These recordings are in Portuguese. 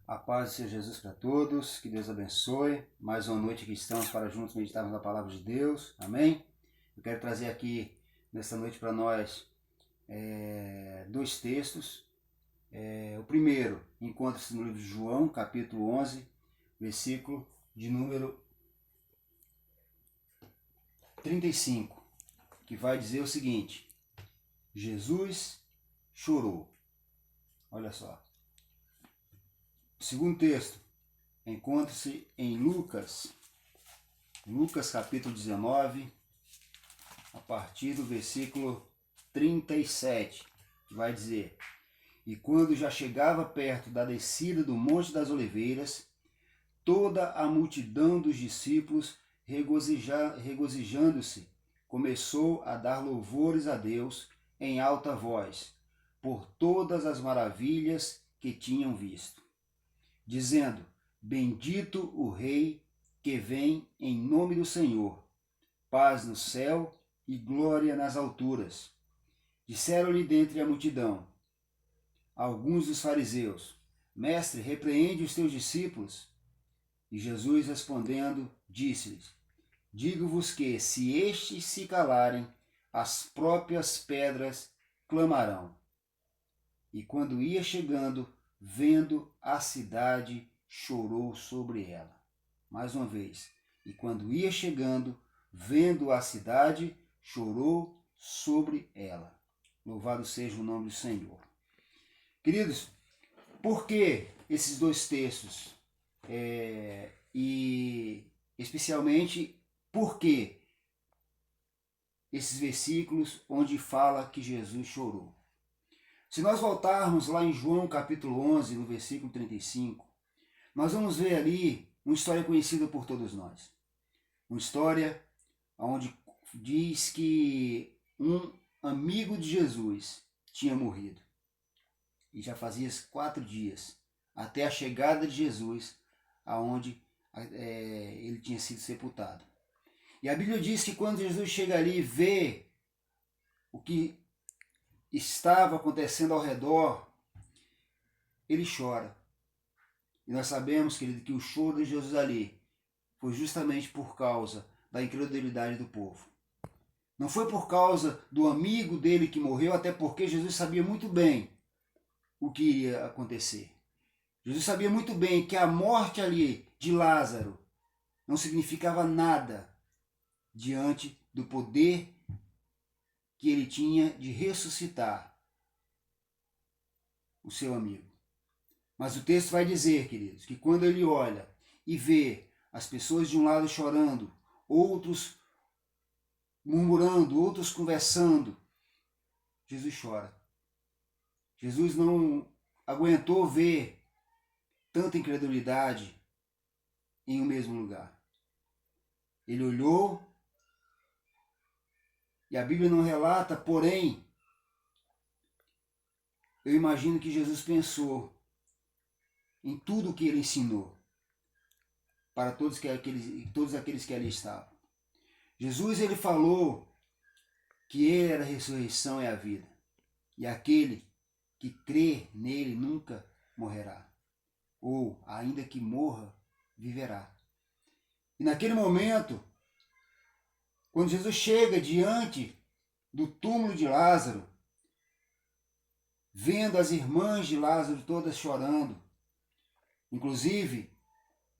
A paz do Senhor Jesus para todos, que Deus abençoe. Mais uma noite que estamos para juntos meditarmos na palavra de Deus, amém? Eu quero trazer aqui nesta noite para nós dois textos. O primeiro encontra-se no livro de João, capítulo 11, versículo de número 35, que vai dizer o seguinte: Jesus chorou. Olha só. O segundo texto encontra-se em Lucas capítulo 19, a partir do versículo 37, que vai dizer: E quando já chegava perto da descida do Monte das Oliveiras, toda a multidão dos discípulos, regozijando-se, começou a dar louvores a Deus em alta voz, por todas as maravilhas que tinham visto, dizendo: Bendito o Rei que vem em nome do Senhor, paz no céu e glória nas alturas. Disseram-lhe dentre a multidão alguns dos fariseus: Mestre, repreende os teus discípulos. E Jesus respondendo, disse-lhes: Digo-vos que, se estes se calarem, as próprias pedras clamarão. E quando ia chegando, vendo a cidade, chorou sobre ela. Mais uma vez. E quando ia chegando, vendo a cidade, chorou sobre ela. Louvado seja o nome do Senhor. Queridos, por que esses dois textos? E especialmente, por que esses versículos onde fala que Jesus chorou? Se nós voltarmos lá em João capítulo 11, no versículo 35, nós vamos ver ali uma história conhecida por todos nós. Uma história onde diz que um amigo de Jesus tinha morrido. E já fazia 4 dias até a chegada de Jesus, aonde ele tinha sido sepultado. E a Bíblia diz que quando Jesus chega ali e vê o que estava acontecendo ao redor, ele chora. E nós sabemos, querido, que o choro de Jesus ali foi justamente por causa da incredulidade do povo. Não foi por causa do amigo dele que morreu, até porque Jesus sabia muito bem o que iria acontecer. Jesus sabia muito bem que a morte ali de Lázaro não significava nada diante do poder que ele tinha de ressuscitar o seu amigo. Mas o texto vai dizer, queridos, que quando ele olha e vê as pessoas de um lado chorando, outros murmurando, outros conversando, Jesus chora. Jesus não aguentou ver tanta incredulidade em um mesmo lugar. Ele olhou, e a Bíblia não relata, porém, eu imagino que Jesus pensou em tudo o que ele ensinou para todos aqueles que ali estavam. Jesus, ele falou que ele era a ressurreição e a vida, e aquele que crê nele nunca morrerá, ou ainda que morra, viverá. E naquele momento, quando Jesus chega diante do túmulo de Lázaro, vendo as irmãs de Lázaro todas chorando, inclusive,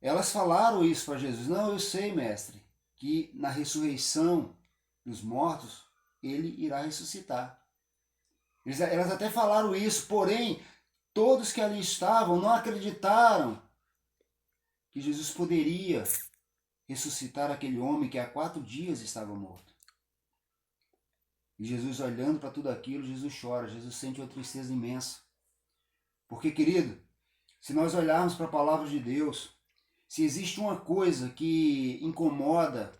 elas falaram isso para Jesus: Não, eu sei, mestre, que na ressurreição dos mortos, ele irá ressuscitar. Elas até falaram isso, porém, todos que ali estavam não acreditaram que Jesus poderia ressuscitar aquele homem que há 4 dias estava morto. E Jesus, olhando para tudo aquilo, Jesus chora, Jesus sente uma tristeza imensa. Porque, querido, se nós olharmos para a palavra de Deus, se existe uma coisa que incomoda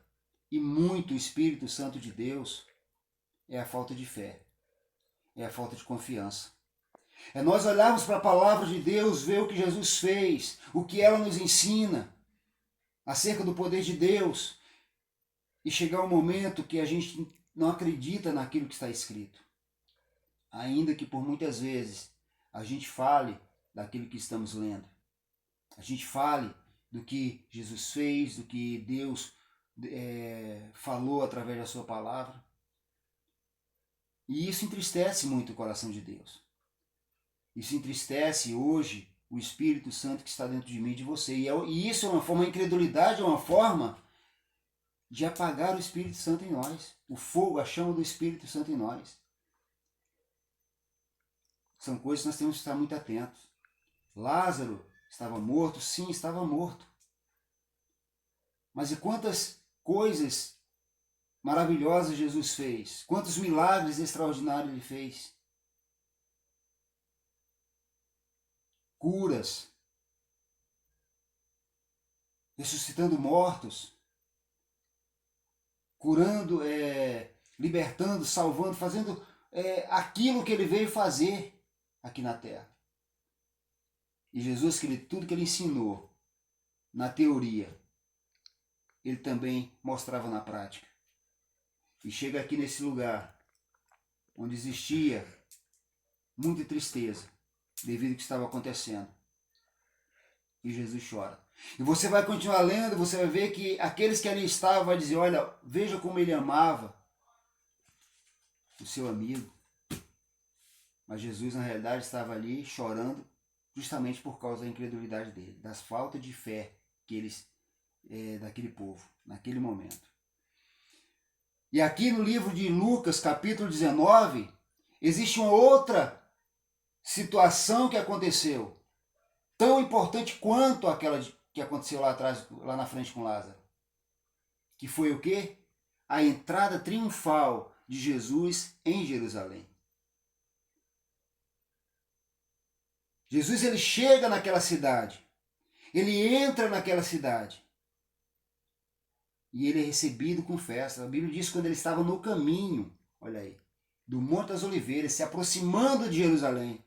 e muito o Espírito Santo de Deus, é a falta de fé, é a falta de confiança. É nós olharmos para a palavra de Deus, ver o que Jesus fez, o que ela nos ensina acerca do poder de Deus, e chegar um momento que a gente não acredita naquilo que está escrito. Ainda que por muitas vezes a gente fale daquilo que estamos lendo. a gente fale do que Jesus fez, do que Deus falou através da sua palavra. E isso entristece muito o coração de Deus. Isso entristece hoje o Espírito Santo que está dentro de mim e de você. E isso é uma forma, a incredulidade é uma forma de apagar o Espírito Santo em nós. O fogo, a chama do Espírito Santo em nós. São coisas que nós temos que estar muito atentos. Lázaro estava morto? Sim, estava morto. Mas e quantas coisas maravilhosas Jesus fez? Quantos milagres extraordinários ele fez? Curas, ressuscitando mortos, curando, libertando, salvando, fazendo aquilo que ele veio fazer aqui na terra. E Jesus, tudo que ele ensinou na teoria, ele também mostrava na prática. E chega aqui nesse lugar onde existia muita tristeza devido ao que estava acontecendo. E Jesus chora. E você vai continuar lendo, você vai ver que aqueles que ali estavam vão dizer, olha, veja como ele amava o seu amigo. Mas Jesus, na realidade, estava ali chorando justamente por causa da incredulidade dele, das faltas de fé que eles, daquele povo, naquele momento. E aqui no livro de Lucas, capítulo 19, existe uma outra situação que aconteceu, tão importante quanto aquela que aconteceu lá atrás, lá na frente com Lázaro. Que foi o quê? A entrada triunfal de Jesus em Jerusalém. Jesus, ele chega naquela cidade, ele entra naquela cidade e ele é recebido com festa. A Bíblia diz que quando ele estava no caminho, olha aí, do Monte das Oliveiras, se aproximando de Jerusalém,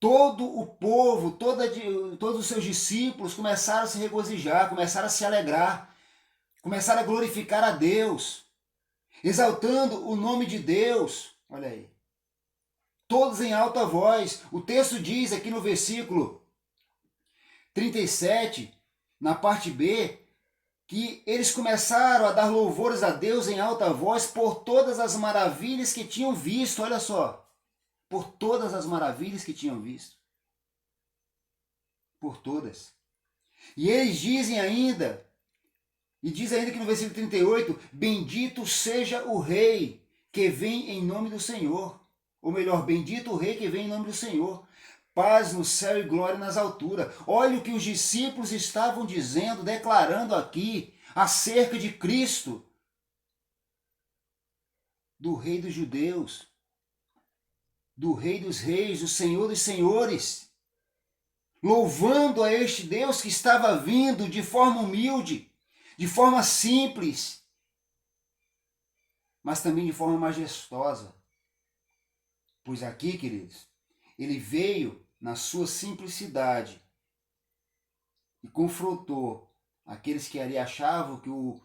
todo o povo, todos os seus discípulos começaram a se regozijar, começaram a se alegrar, começaram a glorificar a Deus, exaltando o nome de Deus. Olha aí. Todos em alta voz. O texto diz aqui no versículo 37, na parte B, que eles começaram a dar louvores a Deus em alta voz por todas as maravilhas que tinham visto. Olha só. Por todas as maravilhas que tinham visto. Por todas. E eles dizem ainda, e diz ainda que no versículo 38, bendito seja o Rei que vem em nome do Senhor. Ou melhor, bendito o Rei que vem em nome do Senhor. Paz no céu e glória nas alturas. Olha o que os discípulos estavam dizendo, declarando aqui, acerca de Cristo, do Rei dos Judeus, do Rei dos Reis, do Senhor dos Senhores, louvando a este Deus que estava vindo de forma humilde, de forma simples, mas também de forma majestosa. Pois aqui, queridos, ele veio na sua simplicidade e confrontou aqueles que ali achavam que o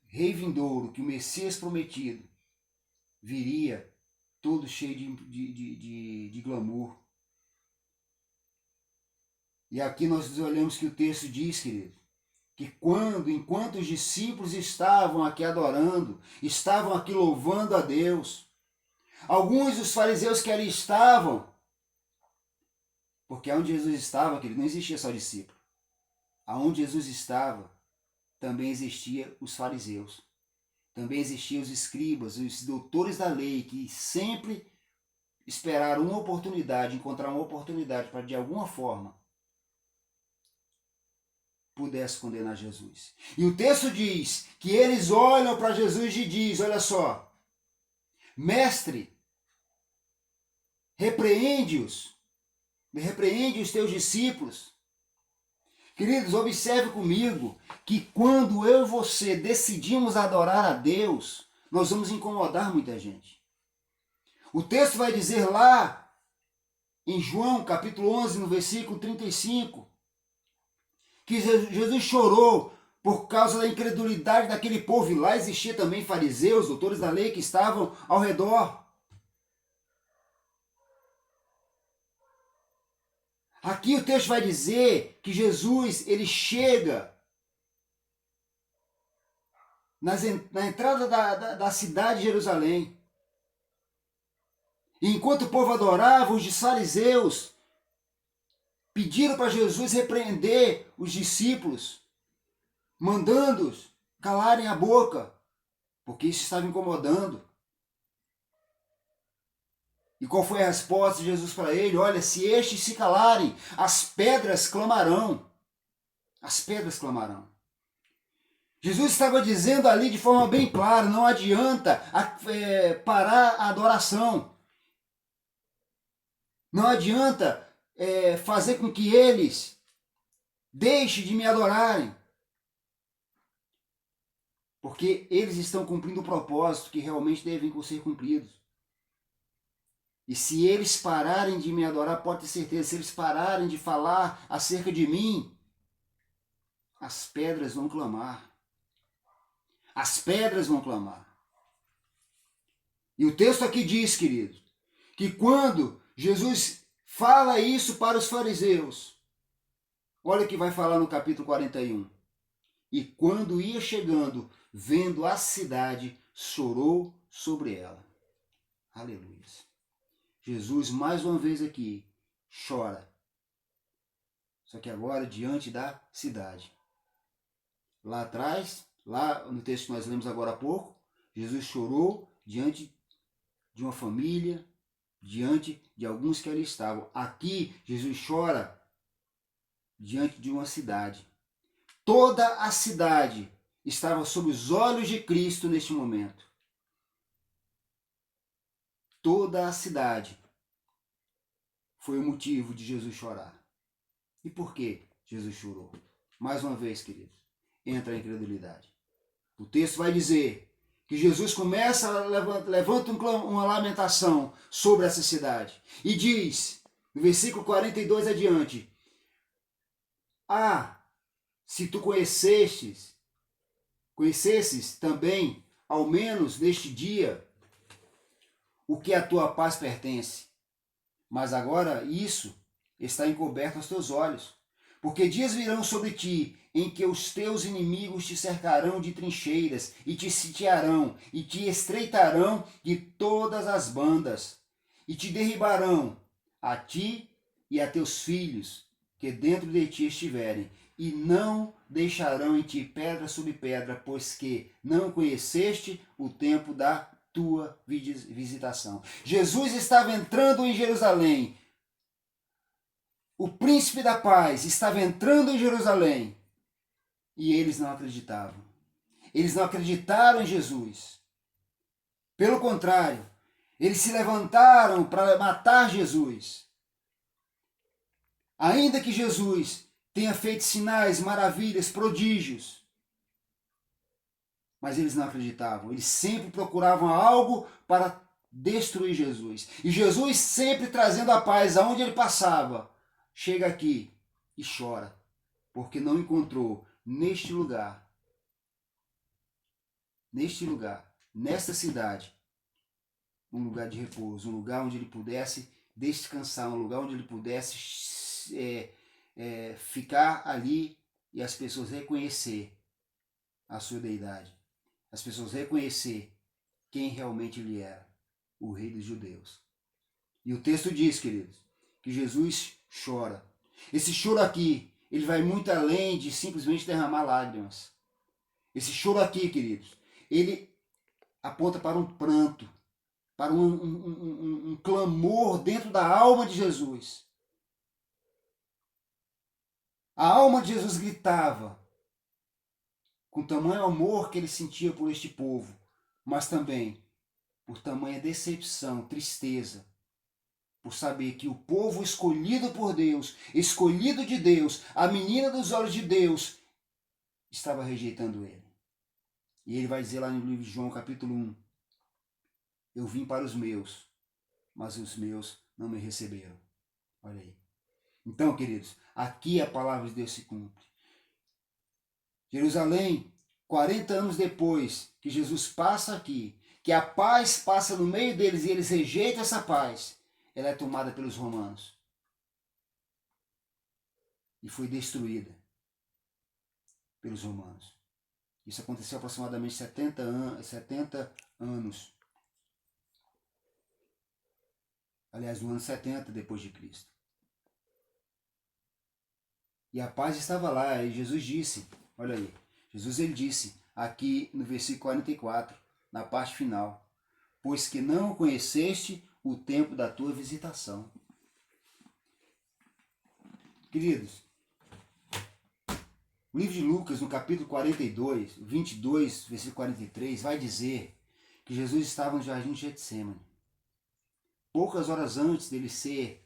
Rei vindouro, que o Messias prometido, viria todo cheio de glamour. E aqui nós olhamos que o texto diz, querido, que enquanto os discípulos estavam aqui adorando, estavam aqui louvando a Deus, alguns dos fariseus que ali estavam, porque onde Jesus estava, querido, não existia só discípulo. Aonde Jesus estava, também existia os fariseus. Também existiam os escribas, os doutores da lei, que sempre esperaram uma oportunidade, encontrar uma oportunidade para, de alguma forma, pudesse condenar Jesus. E o texto diz que eles olham para Jesus e dizem, olha só, mestre, repreende os teus discípulos. Queridos, observe comigo que quando eu e você decidimos adorar a Deus, nós vamos incomodar muita gente. O texto vai dizer lá, em João capítulo 11, no versículo 35, que Jesus chorou por causa da incredulidade daquele povo. E lá existia também fariseus, doutores da lei, que estavam ao redor. Aqui o texto vai dizer que Jesus, ele chega na entrada da cidade de Jerusalém. E enquanto o povo adorava, os fariseus pediram para Jesus repreender os discípulos, mandando-os calarem a boca, porque isso estava incomodando. E qual foi a resposta de Jesus para ele? Olha, se estes se calarem, as pedras clamarão. As pedras clamarão. Jesus estava dizendo ali de forma bem clara, não adianta parar a adoração. Não adianta fazer com que eles deixem de me adorarem. Porque eles estão cumprindo o propósito que realmente devem ser cumpridos. E se eles pararem de me adorar, pode ter certeza, se eles pararem de falar acerca de mim, as pedras vão clamar. As pedras vão clamar. E o texto aqui diz, querido, que quando Jesus fala isso para os fariseus, olha o que vai falar no capítulo 41. E quando ia chegando, vendo a cidade, chorou sobre ela. Aleluia. Jesus, mais uma vez aqui, chora. Só que agora diante da cidade. Lá atrás, lá no texto que nós lemos agora há pouco, Jesus chorou diante de uma família, diante de alguns que ali estavam. Aqui, Jesus chora diante de uma cidade. Toda a cidade estava sob os olhos de Cristo neste momento. Toda a cidade foi o motivo de Jesus chorar. E por que Jesus chorou? Mais uma vez, queridos, entra a incredulidade. O texto vai dizer que Jesus levanta uma lamentação sobre essa cidade. E diz, no versículo 42 adiante, se tu conhecesses também, ao menos neste dia, o que a tua paz pertence. Mas agora isso está encoberto aos teus olhos. Porque dias virão sobre ti, em que os teus inimigos te cercarão de trincheiras, e te sitiarão, e te estreitarão de todas as bandas, e te derribarão, a ti e a teus filhos, que dentro de ti estiverem, e não deixarão em ti pedra sobre pedra, pois que não conheceste o tempo da tua visitação. Jesus estava entrando em Jerusalém. O príncipe da paz estava entrando em Jerusalém. E eles não acreditavam. Eles não acreditaram em Jesus. Pelo contrário, eles se levantaram para matar Jesus. Ainda que Jesus tenha feito sinais, maravilhas, prodígios, mas eles não acreditavam. Eles sempre procuravam algo para destruir Jesus. E Jesus sempre trazendo a paz aonde ele passava. Chega aqui e chora, porque não encontrou neste lugar, nesta cidade, um lugar de repouso, um lugar onde ele pudesse descansar, um lugar onde ele pudesse ficar ali e as pessoas reconhecer a sua deidade. As pessoas reconhecer quem realmente ele era, o rei dos judeus. E o texto diz, queridos, que Jesus chora. Esse choro aqui, ele vai muito além de simplesmente derramar lágrimas. Esse choro aqui, queridos, ele aponta para um pranto, para um clamor dentro da alma de Jesus. A alma de Jesus gritava com tamanho amor que ele sentia por este povo, mas também por tamanha decepção, tristeza, por saber que o povo escolhido por Deus, escolhido de Deus, a menina dos olhos de Deus, estava rejeitando ele. E ele vai dizer lá no livro de João, capítulo 1, eu vim para os meus, mas os meus não me receberam. Olha aí. Então, queridos, aqui a palavra de Deus se cumpre. Jerusalém, 40 anos depois que Jesus passa aqui, que a paz passa no meio deles e eles rejeitam essa paz, ela é tomada pelos romanos. e foi destruída pelos romanos. Isso aconteceu aproximadamente 70 anos. Aliás, no ano 70 depois de Cristo. E a paz estava lá, e Jesus disse, olha aí, Jesus ele disse aqui no versículo 44, na parte final, pois que não conheceste o tempo da tua visitação. Queridos, o livro de Lucas, no capítulo 42, 22, versículo 43, vai dizer que Jesus estava no jardim de Getsemane. Poucas horas antes dele ser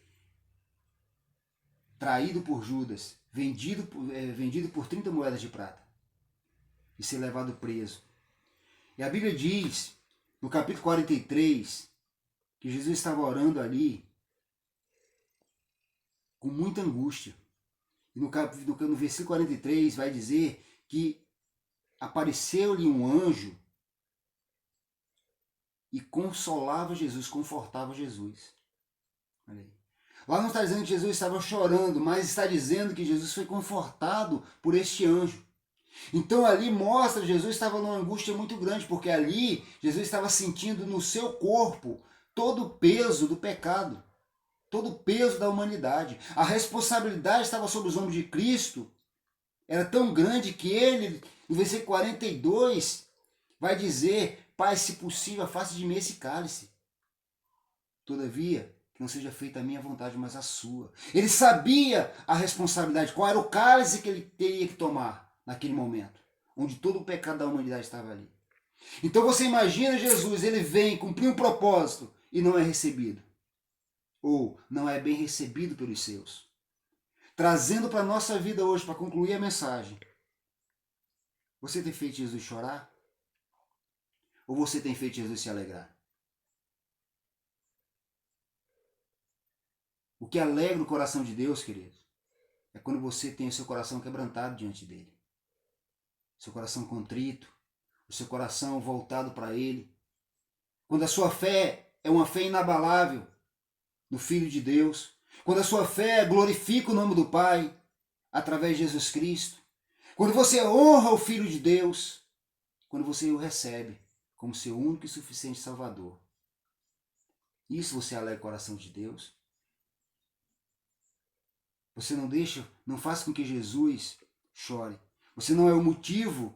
traído por Judas, vendido por 30 moedas de prata e ser levado preso. E a Bíblia diz, no capítulo 43, que Jesus estava orando ali com muita angústia. E no versículo 43 vai dizer que apareceu-lhe um anjo e consolava Jesus, confortava Jesus. Olha aí. Lá não está dizendo que Jesus estava chorando, mas está dizendo que Jesus foi confortado por este anjo. Então ali mostra que Jesus estava numa angústia muito grande, porque ali Jesus estava sentindo no seu corpo todo o peso do pecado, todo o peso da humanidade. A responsabilidade estava sobre os ombros de Cristo, era tão grande que ele, no versículo 42, vai dizer, Pai, se possível, afaste de mim esse cálice. Todavia, que não seja feita a minha vontade, mas a sua. Ele sabia a responsabilidade, qual era o cálice que ele teria que tomar naquele momento, onde todo o pecado da humanidade estava ali. Então você imagina Jesus, ele vem cumprir um propósito e não é recebido. Ou não é bem recebido pelos seus. Trazendo para a nossa vida hoje, para concluir a mensagem. Você tem feito Jesus chorar? Ou você tem feito Jesus se alegrar? O que alegra o coração de Deus, queridos, é quando você tem o seu coração quebrantado diante dele. Seu coração contrito, o seu coração voltado para ele. Quando a sua fé é uma fé inabalável no Filho de Deus. Quando a sua fé glorifica o nome do Pai através de Jesus Cristo. Quando você honra o Filho de Deus. Quando você o recebe como seu único e suficiente Salvador. Isso você alegra o coração de Deus. Você não faz com que Jesus chore. Você não é o motivo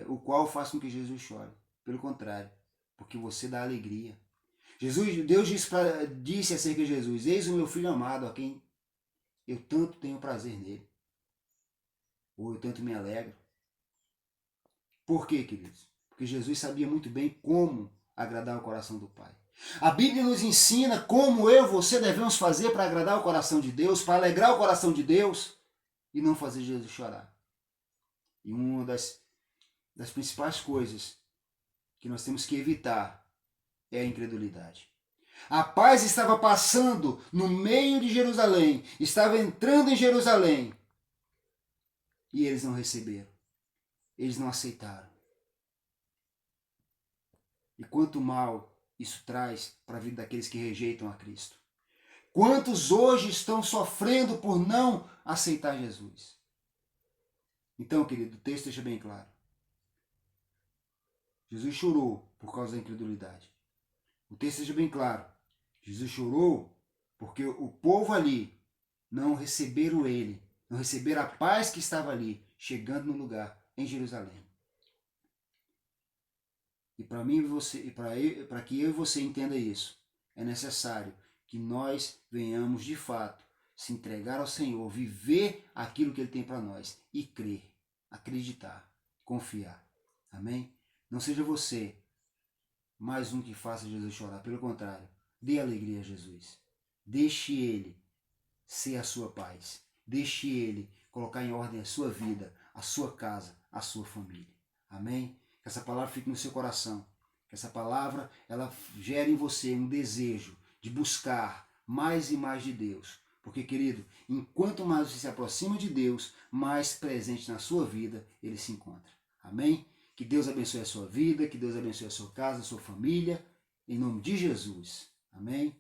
o qual faz com que Jesus chore. Pelo contrário, porque você dá alegria. Deus disse acerca de Jesus, eis o meu filho amado, a quem eu tanto tenho prazer nele. Ou eu tanto me alegro. Por quê, queridos? Porque Jesus sabia muito bem como agradar o coração do Pai. A Bíblia nos ensina como eu e você devemos fazer para agradar o coração de Deus, para alegrar o coração de Deus e não fazer Jesus chorar. E uma das principais coisas que nós temos que evitar é a incredulidade. A paz estava passando no meio de Jerusalém, estava entrando em Jerusalém e eles não receberam, eles não aceitaram. E quanto mal isso traz para a vida daqueles que rejeitam a Cristo. Quantos hoje estão sofrendo por não aceitar Jesus? Então, querido, o texto deixa bem claro. Jesus chorou por causa da incredulidade. O texto deixa bem claro. Jesus chorou porque o povo ali não receberam ele, não receberam a paz que estava ali, chegando no lugar, em Jerusalém. E para mim e você, e para que eu e você entenda isso, é necessário que nós venhamos de fato se entregar ao Senhor, viver aquilo que Ele tem para nós e crer, acreditar, confiar. Amém? Não seja você mais um que faça Jesus chorar. Pelo contrário, dê alegria a Jesus. Deixe Ele ser a sua paz. Deixe Ele colocar em ordem a sua vida, a sua casa, a sua família. Amém? Que essa palavra fique no seu coração. Que essa palavra ela gere em você um desejo de buscar mais e mais de Deus. Porque, querido, enquanto mais você se aproxima de Deus, mais presente na sua vida Ele se encontra. Amém? Que Deus abençoe a sua vida, que Deus abençoe a sua casa, a sua família. Em nome de Jesus. Amém?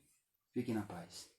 Fiquem na paz.